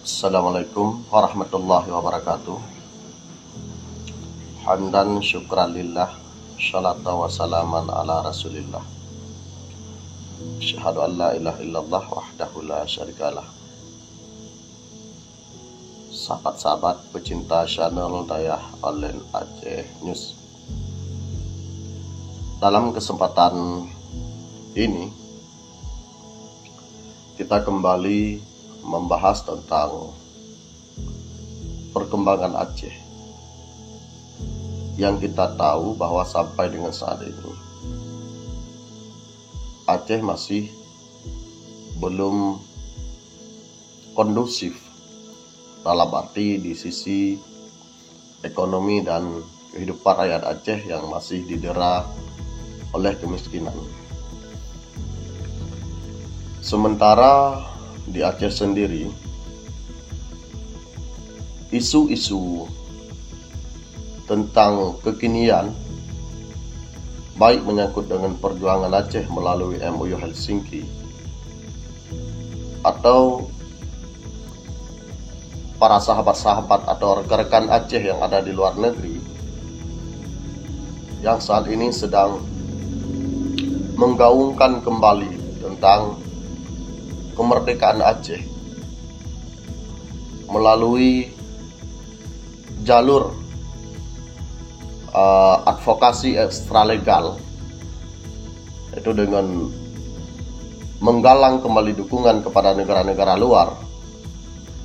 Assalamualaikum warahmatullahi wabarakatuh. Hamdan syukran lillah, salatan wa salaman ala rasulillah. Asyhadu an la ilaha illallah wahdahu la syarikalah. Sahabat-sahabat pecinta channel Dayah Online Aceh News. Dalam kesempatan ini kita kembali membahas tentang perkembangan Aceh. Yang kita tahu bahwa sampai dengan saat ini Aceh masih belum kondusif dalam arti di sisi ekonomi dan kehidupan rakyat Aceh yang masih didera oleh kemiskinan. Sementara di Aceh sendiri, isu-isu tentang kekinian, baik menyangkut dengan perjuangan Aceh melalui MOU Helsinki atau para sahabat-sahabat atau rekan-rekan Aceh yang ada di luar negeri yang saat ini sedang menggaungkan kembali tentang kemerdekaan Aceh melalui jalur advokasi ekstralegal, itu dengan menggalang kembali dukungan kepada negara-negara luar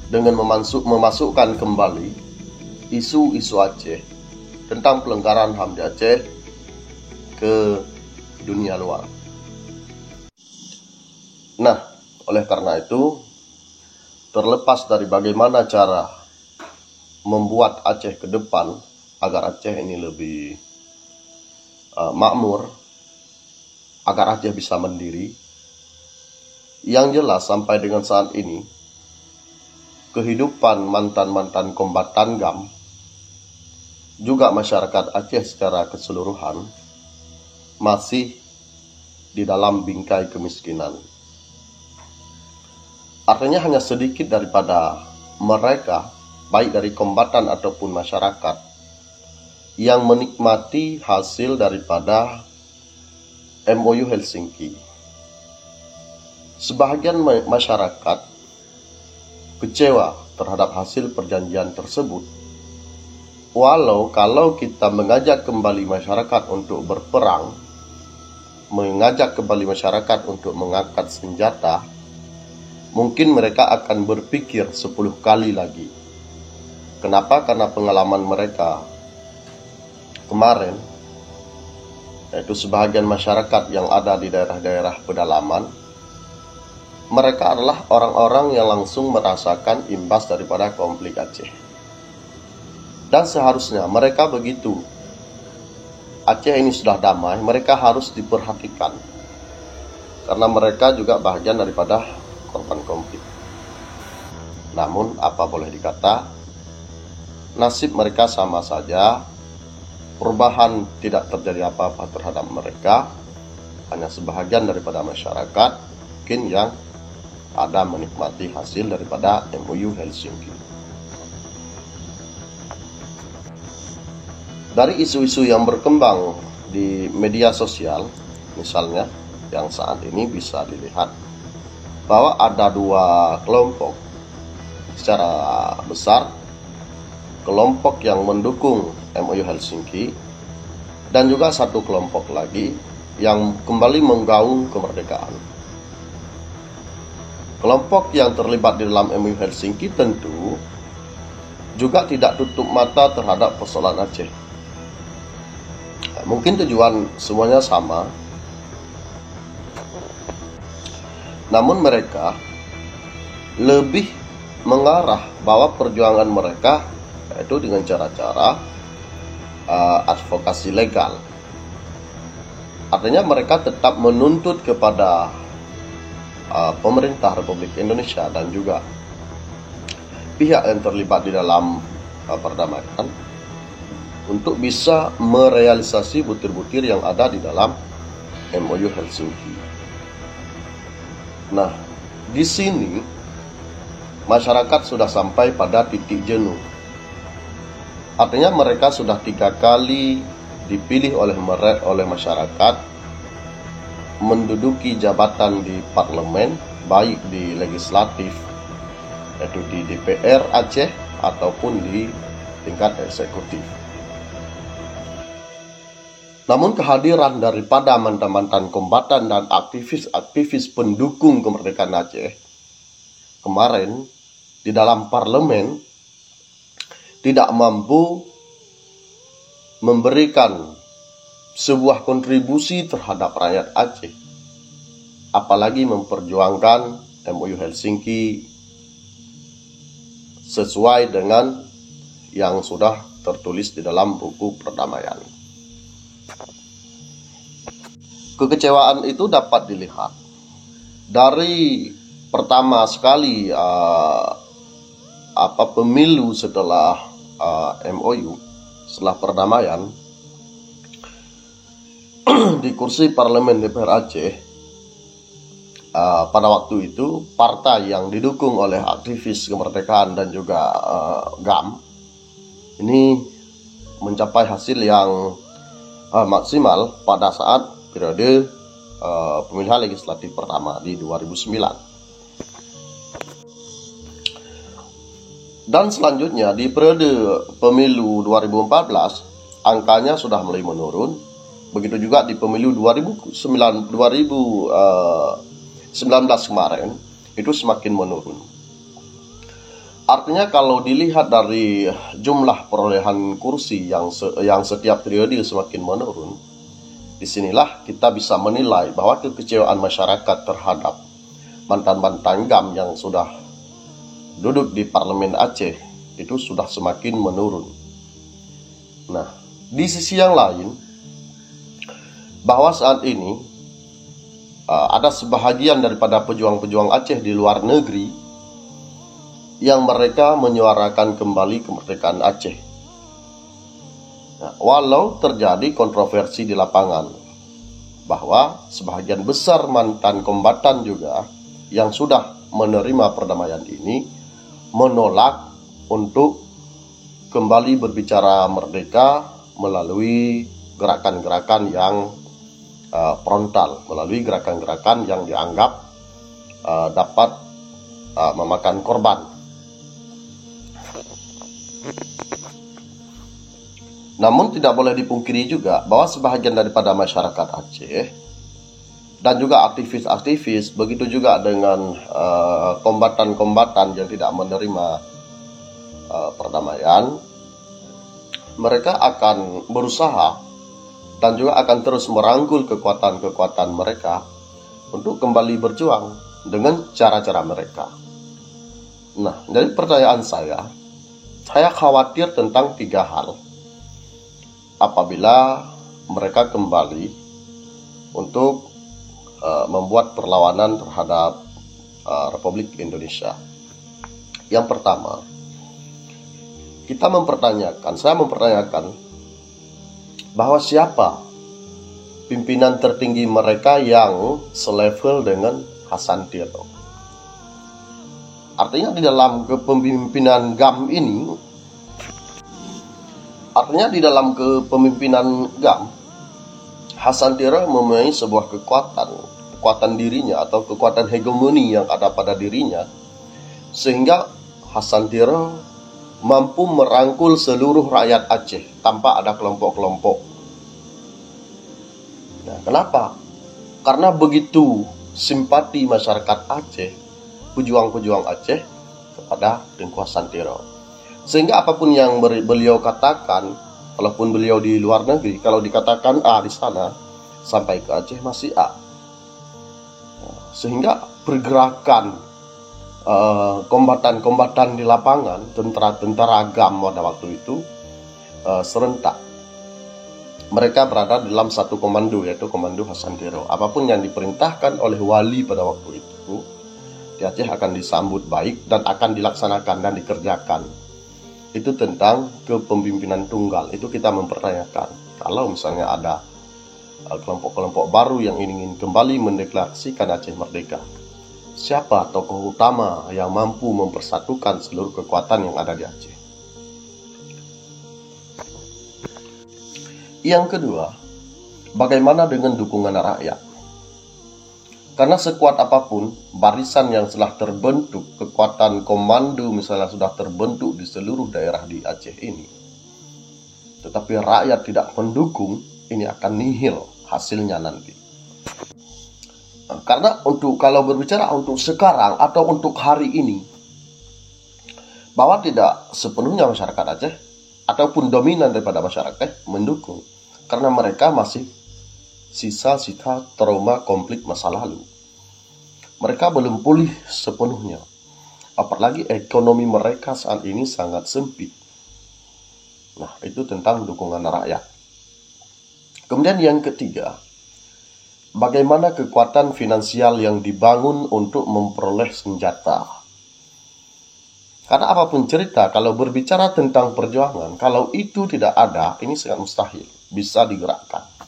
dengan memasukkan kembali isu-isu Aceh tentang pelanggaran HAM di Aceh ke dunia luar. Nah, oleh karena itu, terlepas dari bagaimana cara membuat Aceh ke depan agar Aceh ini lebih makmur, agar Aceh bisa mandiri, yang jelas sampai dengan saat ini kehidupan mantan-mantan kombatan GAM juga masyarakat Aceh secara keseluruhan masih di dalam bingkai kemiskinan. Artinya hanya sedikit daripada mereka, baik dari kombatan ataupun masyarakat, yang menikmati hasil daripada MOU Helsinki. Sebahagian masyarakat kecewa terhadap hasil perjanjian tersebut. Walau kalau kita mengajak kembali masyarakat untuk berperang, mengajak kembali masyarakat untuk mengangkat senjata, mungkin mereka akan berpikir 10 kali lagi. Kenapa? Karena pengalaman mereka kemarin, yaitu sebahagian masyarakat yang ada di daerah-daerah pedalaman, mereka adalah orang-orang yang langsung merasakan imbas daripada konflik Aceh. Dan seharusnya mereka begitu. Aceh ini sudah damai, mereka harus diperhatikan. Karena mereka juga bagian daripada korban konflik. Namun, apa boleh dikata, nasib mereka sama saja. Perubahan tidak terjadi apa-apa terhadap mereka. Hanya sebahagian daripada masyarakat mungkin yang ada menikmati hasil daripada MOU Helsinki. Dari isu-isu yang berkembang di media sosial, misalnya yang saat ini bisa dilihat bahwa ada dua kelompok secara besar, kelompok yang mendukung MOU Helsinki dan juga satu kelompok lagi yang kembali menggaung kemerdekaan. Kelompok yang terlibat di dalam MOU Helsinki tentu juga tidak tutup mata terhadap persoalan Aceh. Mungkin tujuan semuanya sama, namun mereka lebih mengarah bahwa perjuangan mereka itu dengan cara-cara advokasi legal. Artinya mereka tetap menuntut kepada pemerintah Republik Indonesia dan juga pihak yang terlibat di dalam perdamaian untuk bisa merealisasi butir-butir yang ada di dalam MOU Helsinki. Nah, di sini masyarakat sudah sampai pada titik jenuh. Artinya mereka sudah 3 kali dipilih oleh masyarakat menduduki jabatan di parlemen, baik di legislatif, yaitu di DPR Aceh ataupun di tingkat eksekutif. Namun kehadiran daripada mantan-mantan kombatan dan aktivis-aktivis pendukung kemerdekaan Aceh kemarin di dalam parlemen tidak mampu memberikan sebuah kontribusi terhadap rakyat Aceh, apalagi memperjuangkan MOU Helsinki sesuai dengan yang sudah tertulis di dalam buku perdamaian. Kekecewaan itu dapat dilihat dari pertama sekali pemilu setelah MOU, setelah perdamaian, di kursi parlemen DPR Aceh pada waktu itu partai yang didukung oleh aktivis kemerdekaan dan juga GAM ini mencapai hasil yang maksimal pada saat periode pemilihan legislatif pertama di 2009. Dan selanjutnya di periode pemilu 2014 angkanya sudah mulai menurun. Begitu juga di pemilu 2019 kemarin itu semakin menurun. Artinya kalau dilihat dari jumlah perolehan kursi yang setiap periode semakin menurun, disinilah kita bisa menilai bahwa kekecewaan masyarakat terhadap mantan-mantan GAM yang sudah duduk di parlemen Aceh itu sudah semakin menurun. Nah, di sisi yang lain, bahwa saat ini ada sebahagian daripada pejuang-pejuang Aceh di luar negeri yang mereka menyuarakan kembali kemerdekaan Aceh. Nah, walau terjadi kontroversi di lapangan, bahwa sebahagian besar mantan kombatan juga yang sudah menerima perdamaian ini menolak untuk kembali berbicara merdeka melalui gerakan-gerakan yang frontal, melalui gerakan-gerakan yang dianggap dapat memakan korban. Namun tidak boleh dipungkiri juga bahwa sebahagian daripada masyarakat Aceh dan juga aktivis-aktivis, begitu juga dengan kombatan-kombatan yang tidak menerima perdamaian, mereka akan berusaha dan juga akan terus merangkul kekuatan-kekuatan mereka untuk kembali berjuang dengan cara-cara mereka. Nah, dari pertanyaan saya khawatir tentang 3 hal apabila mereka kembali untuk membuat perlawanan terhadap Republik Indonesia. Yang pertama, saya mempertanyakan bahwa siapa pimpinan tertinggi mereka yang selevel dengan Hasan Tiro. Artinya di dalam kepemimpinan GAM ini, Hasan Tiro mempunyai sebuah kekuatan dirinya atau kekuatan hegemoni yang ada pada dirinya, sehingga Hasan Tiro mampu merangkul seluruh rakyat Aceh tanpa ada kelompok-kelompok. Nah, kenapa? Karena begitu simpati masyarakat Aceh, pejuang-pejuang Aceh kepada Tengku Hasan Tiro, sehingga apapun yang beliau katakan, walaupun beliau di luar negeri, kalau dikatakan A di sana, sampai ke Aceh masih A. Sehingga pergerakan kombatan-kombatan di lapangan, tentara-tentara GAM pada waktu itu serentak. Mereka berada dalam satu komando, yaitu Komando Hasan Tiro. Apapun yang diperintahkan oleh wali pada waktu itu, di Aceh akan disambut baik dan akan dilaksanakan dan dikerjakan. Itu tentang kepemimpinan tunggal. Itu kita mempertanyakan. Kalau misalnya ada kelompok-kelompok baru yang ingin kembali mendeklarasikan Aceh merdeka, siapa tokoh utama yang mampu mempersatukan seluruh kekuatan yang ada di Aceh. Yang kedua, bagaimana dengan dukungan rakyat? Karena sekuat apapun barisan yang telah terbentuk, kekuatan komando misalnya sudah terbentuk di seluruh daerah di Aceh ini, tetapi rakyat tidak mendukung, ini akan nihil hasilnya nanti. Karena kalau berbicara untuk sekarang atau untuk hari ini, bahwa tidak sepenuhnya masyarakat Aceh ataupun dominan daripada masyarakat mendukung, karena mereka masih sisa-sisa trauma konflik masa lalu. Mereka belum pulih sepenuhnya. Apalagi ekonomi mereka saat ini sangat sempit. Nah, itu tentang dukungan rakyat. Kemudian yang ketiga, bagaimana kekuatan finansial yang dibangun untuk memperoleh senjata. Karena apapun cerita, kalau berbicara tentang perjuangan, kalau itu tidak ada, ini sangat mustahil bisa digerakkan.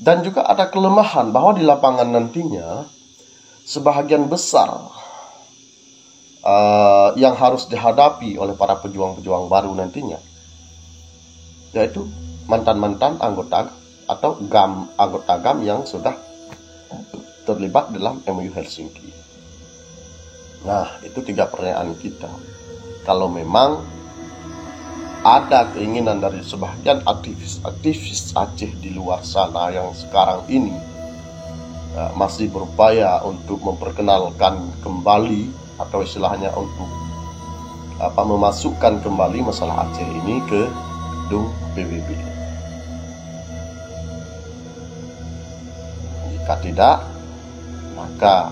Dan juga ada kelemahan bahwa di lapangan nantinya sebahagian besar yang harus dihadapi oleh para pejuang-pejuang baru nantinya, yaitu mantan-mantan anggota atau anggota GAM yang sudah terlibat dalam MOU Helsinki. Nah, itu 3 pertanyaan kita. Kalau memang ada keinginan dari sebagian aktivis Aceh di luar sana yang sekarang ini masih berupaya untuk memperkenalkan kembali atau istilahnya untuk memasukkan kembali masalah Aceh ini ke gedung PBB. Jika tidak, maka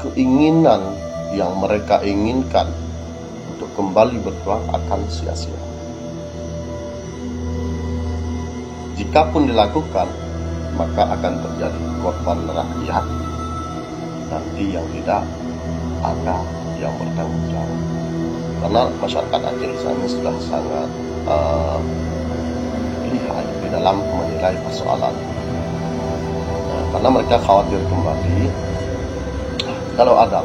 keinginan yang mereka inginkan untuk kembali berjuang akan sia-sia. Jikapun dilakukan, maka akan terjadi korban rakyat nanti yang tidak ada yang bertanggung jawab. Karena masyarakat Aceh sana sudah sangat lihai di dalam menilai persoalan. Karena mereka khawatir kembali kalau ada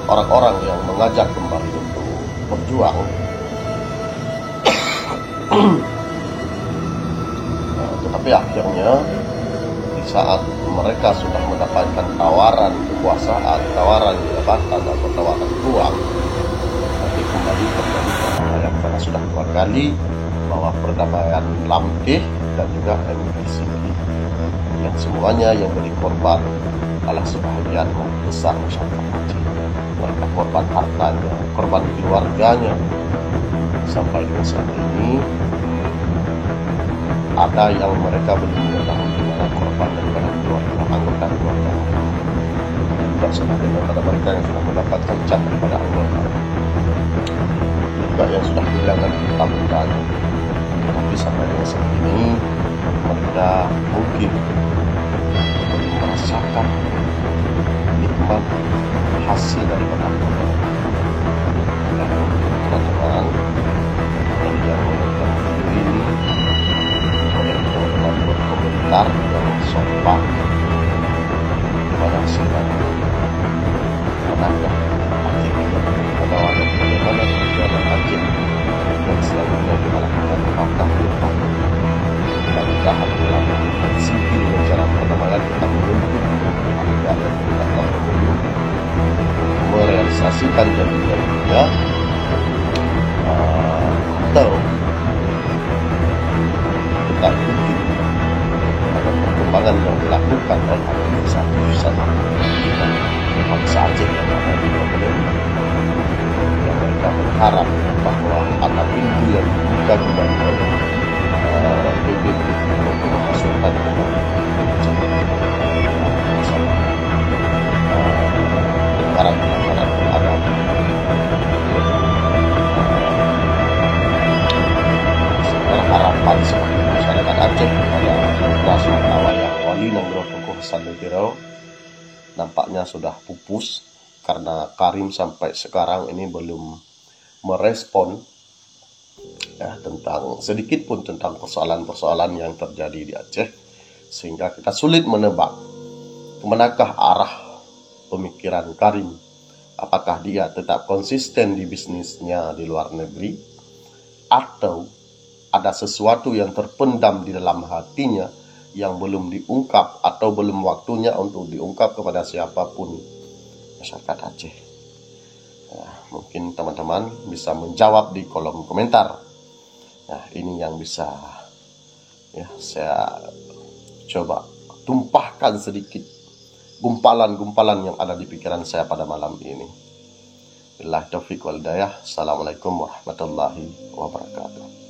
orang-orang yang mengajak kembali untuk berjuang, tetapi akhirnya di saat mereka sudah mendapatkan tawaran kekuasaan, tawaran jabatan atau tawaran uang, nanti kembali terjadi perdamaian. Karena sudah 2 kali bahwa perdamaian Lamkeh dan juga MOU Helsinki, yang semuanya yang menjadi korban adalah sebagian besar masyarakat Aceh. Mereka korban hartanya, korban keluarganya. Sampai dengan saat ini ada yang mereka belum mengetahui di mana korban daripada keluarga, anggota keluarga. Tidak sebagian daripada mereka yang sudah mendapatkan cat daripada anggota, juga yang sudah kehilangan tabungan. Tapi sampai dengan saat ini mereka mungkin belum merasakan nikmat hasil daripada anggota. Teman-teman yang menonton video ini, oleh teman-teman berkomentar yang sopan, gimana hasilnya, manakah Aceh atau ada bagaimana perjalanan Aceh dan selanjutnya dilakukan apakah kita dalam sipil rencana perdamaian kita membentuk ada dan kita perlu merealisasikan janji-janjinya, atau kita ikuti ada perkembangan yang dilakukan oleh aktivis-aktivis kita bangsa Aceh yang ada di Indonesia, yang mereka berharap bahwa ada pintu yang dibuka kembali oleh PBB untuk memasukkan kembali pelanggaran-pelanggaran terhadap harapan sebagai masyarakat Aceh pada Rasul Awaliyah Wali Nanggro Tukuh Hasan Lutiro nampaknya sudah pupus, karena Karim sampai sekarang ini belum merespon tentang sedikit pun tentang persoalan-persoalan yang terjadi di Aceh, sehingga kita sulit menebak kemanakah arah pemikiran Karim. Apakah dia tetap konsisten di bisnisnya di luar negeri, atau ada sesuatu yang terpendam di dalam hatinya yang belum diungkap atau belum waktunya untuk diungkap kepada siapapun masyarakat Aceh. Nah, mungkin teman-teman bisa menjawab di kolom komentar. Nah, ini yang bisa saya coba tumpahkan sedikit gumpalan-gumpalan yang ada di pikiran saya pada malam ini. Billahi taufiq wal hidayah. Assalamualaikum warahmatullahi wabarakatuh.